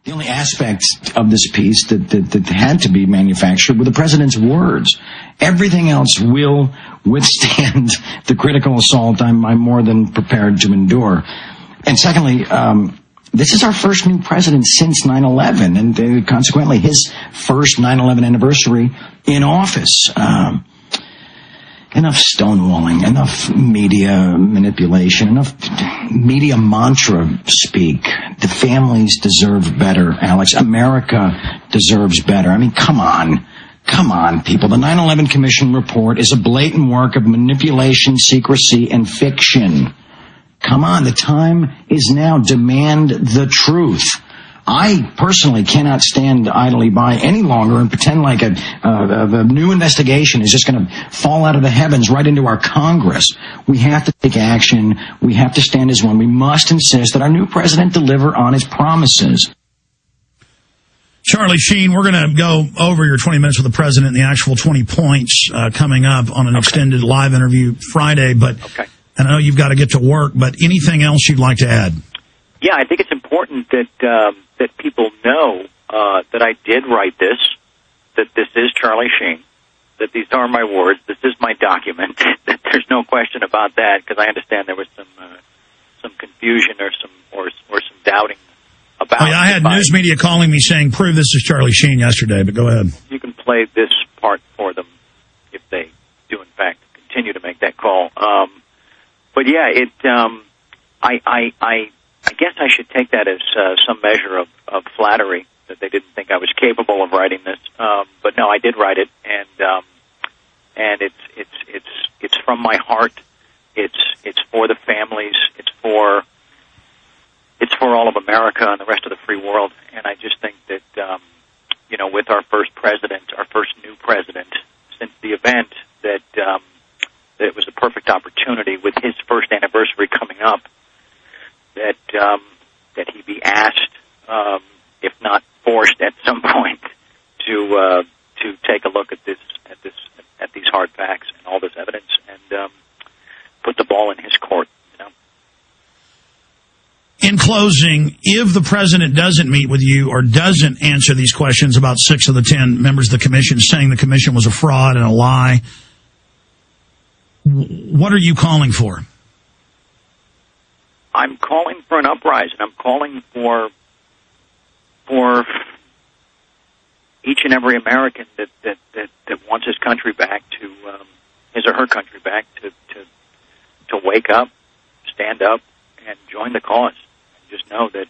The only aspect of this piece that had to be manufactured were the president's words. Everything else will withstand the critical assault I'm more than prepared to endure. And secondly, this is our first new president since 9/11, and consequently his first 9/11 anniversary in office. Enough stonewalling, enough media manipulation, enough media mantra speak. The families deserve better, Alex. America deserves better. I mean, come on. Come on, people. The 9/11 Commission report is a blatant work of manipulation, secrecy, and fiction. Come on, the time is now. Demand the truth. I personally cannot stand idly by any longer and pretend like a new investigation is just going to fall out of the heavens right into our Congress. We have to take action. We have to stand as one. We must insist that our new president deliver on his promises. Charlie Sheen, we're going to go over your 20 minutes with the president and the actual 20 points coming up on an extended live interview Friday. But and I know you've got to get to work, but anything else you'd like to add? Yeah, I think it's important that people know that I did write this, that this is Charlie Sheen, that these are my words, this is my document, that there's no question about that, because I understand there was some confusion or some doubting about. Oh, yeah, I had news media calling me saying, "Prove this is Charlie Sheen" yesterday, but go ahead. You can play this part for them if they do, in fact, continue to make that call. But yeah, I guess I should take that as some measure of flattery that they didn't think I was capable of writing this. But no, I did write it, and it's from my heart. It's for the families. It's for all of America and the rest of the free world. And I just think that with our first president, our first new president since the event, that it was a perfect opportunity with his first anniversary coming up. That he be asked, if not forced, at some point, to take a look at these hard facts and all this evidence, and put the ball in his court. In closing, if the president doesn't meet with you or doesn't answer these questions about 6 of the 10 members of the commission, saying the commission was a fraud and a lie, what are you calling for? I'm calling for an uprising. I'm calling for each and every American that wants his country back to his or her country back to wake up, stand up, and join the cause. And just know that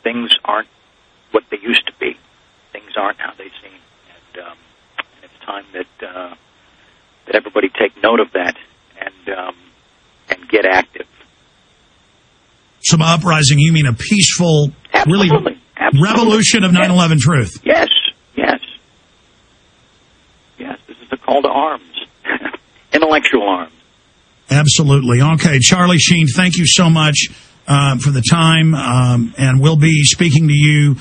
things aren't what they used to be. Things aren't how they seem, and it's time that everybody take note of that. And get active. Some uprising, you mean a peaceful, Absolutely. Revolution of 9/11 truth? Yes. This is a call to arms, intellectual arms. Absolutely. Okay, Charlie Sheen, thank you so much for the time, and we'll be speaking to you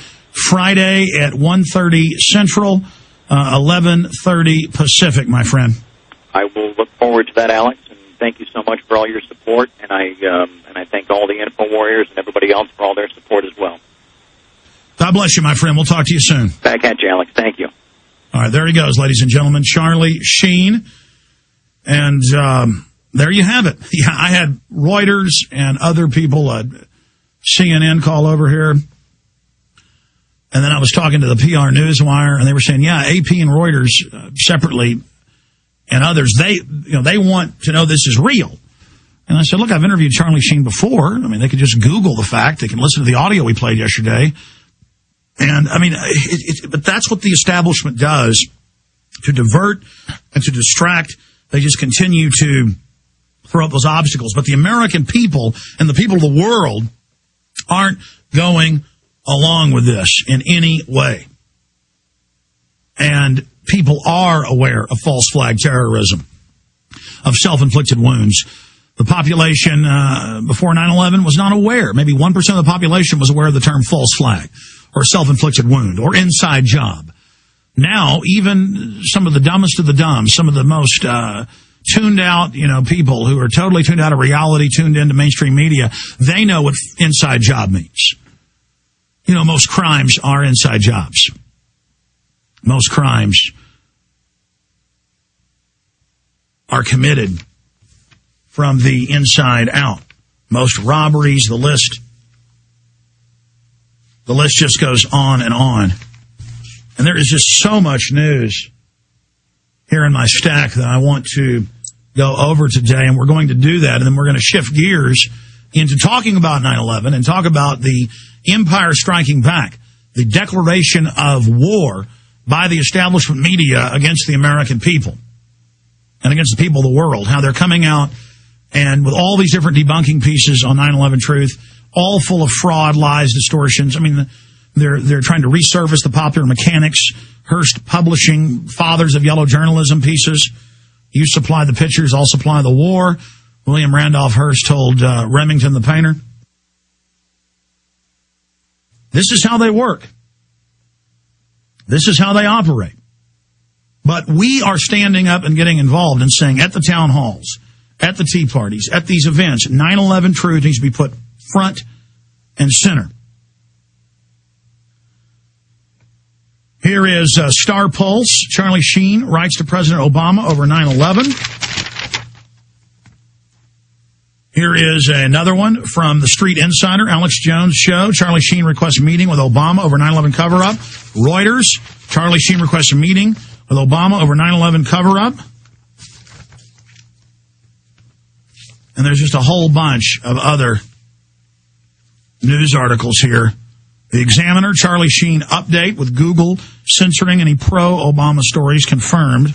Friday at 1:30 Central, 11:30 Pacific, my friend. I will look forward to that, Alex. Thank you so much for all your support, and I thank all the Info Warriors and everybody else for all their support as well. God bless you, my friend. We'll talk to you soon. Back at you, Alex. Thank you. All right, there he goes, ladies and gentlemen, Charlie Sheen. And there you have it. Yeah, I had Reuters and other people, CNN call over here. And then I was talking to the PR Newswire, and they were saying, yeah, AP and Reuters separately and others, they want to know this is real. And I said, look, I've interviewed Charlie Sheen before. I mean, they could just Google the fact. They can listen to the audio we played yesterday. And, I mean, but that's what the establishment does to divert and to distract. They just continue to throw up those obstacles. But the American people and the people of the world aren't going along with this in any way. And people are aware of false flag terrorism, of self-inflicted wounds. The population before 9/11 was not aware. Maybe 1% of the population was aware of the term false flag or self-inflicted wound or inside job. Now, even some of the dumbest of the dumb, some of the most tuned out, people who are totally tuned out of reality, tuned into mainstream media, they know what inside job means. Most crimes are inside jobs. Most crimes are committed from the inside out. Most robberies, the list just goes on and on. And there is just so much news here in my stack that I want to go over today, and we're going to do that, and then we're going to shift gears into talking about 9/11 and talk about the empire striking back, the declaration of war by the establishment media against the American people and against the people of the world, how they're coming out and with all these different debunking pieces on 9/11 Truth, all full of fraud, lies, distortions. I mean, they're trying to resurface the popular mechanics, Hearst Publishing, fathers of yellow journalism pieces. You supply the pictures, I'll supply the war. William Randolph Hearst told Remington the painter. This is how they work. This is how they operate. But we are standing up and getting involved and saying at the town halls, at the tea parties, at these events, 9/11 Truth needs to be put front and center. Here is Star Pulse. Charlie Sheen writes to President Obama over 9/11. Here is another one from the Street Insider, Alex Jones Show. Charlie Sheen requests a meeting with Obama over 9/11 cover-up. Reuters, Charlie Sheen requests a meeting with Obama over 9/11 cover-up. And there's just a whole bunch of other news articles here. The Examiner, Charlie Sheen update with Google censoring any pro-Obama stories confirmed.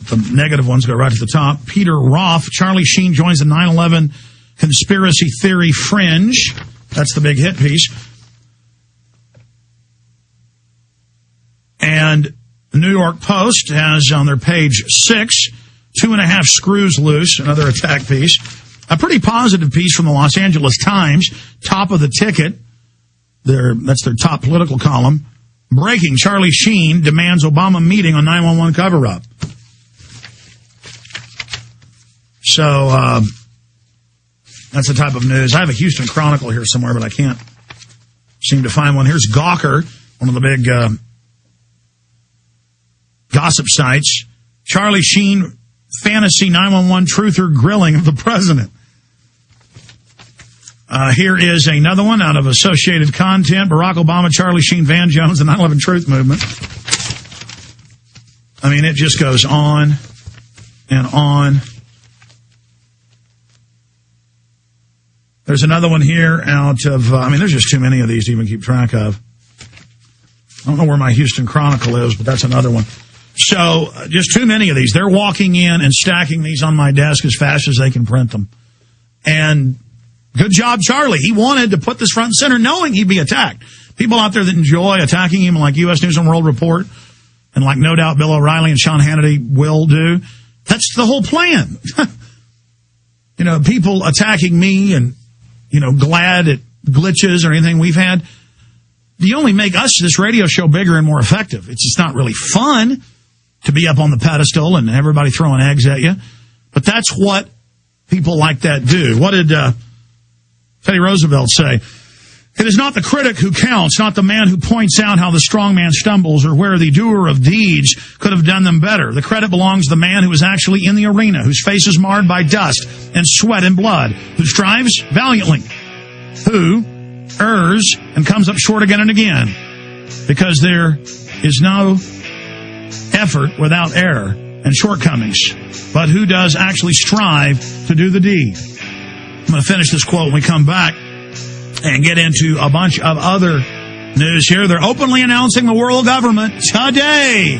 The negative ones go right to the top. Peter Roth, Charlie Sheen joins the 9/11 conspiracy theory fringe. That's the big hit piece. And the New York Post has on their page 6, 2.5 screws loose, another attack piece. A pretty positive piece from the Los Angeles Times, top of the ticket. That's their top political column. Breaking, Charlie Sheen demands Obama meeting on 9/11 cover-up. So that's the type of news. I have a Houston Chronicle here somewhere, but I can't seem to find one. Here's Gawker, one of the big gossip sites. Charlie Sheen, fantasy 911 truther grilling of the president. Here is another one out of Associated Content. Barack Obama, Charlie Sheen, Van Jones, the 9/11 Truth Movement. I mean, it just goes on and on. There's another one here out of, there's just too many of these to even keep track of. I don't know where my Houston Chronicle is, but that's another one. So, just too many of these. They're walking in and stacking these on my desk as fast as they can print them. And good job, Charlie. He wanted to put this front and center knowing he'd be attacked. People out there that enjoy attacking him like U.S. News and World Report and like no doubt Bill O'Reilly and Sean Hannity will do, that's the whole plan. People attacking me and, glad at glitches or anything we've had. You only make this radio show bigger and more effective. It's just not really fun to be up on the pedestal and everybody throwing eggs at you. But that's what people like that do. What did Teddy Roosevelt say? It is not the critic who counts, not the man who points out how the strong man stumbles or where the doer of deeds could have done them better. The credit belongs to the man who is actually in the arena, whose face is marred by dust and sweat and blood, who strives valiantly, who errs and comes up short again and again, because there is no effort without error and shortcomings, but who does actually strive to do the deed. I'm going to finish this quote when we come back and get into a bunch of other news here. They're openly announcing the world government today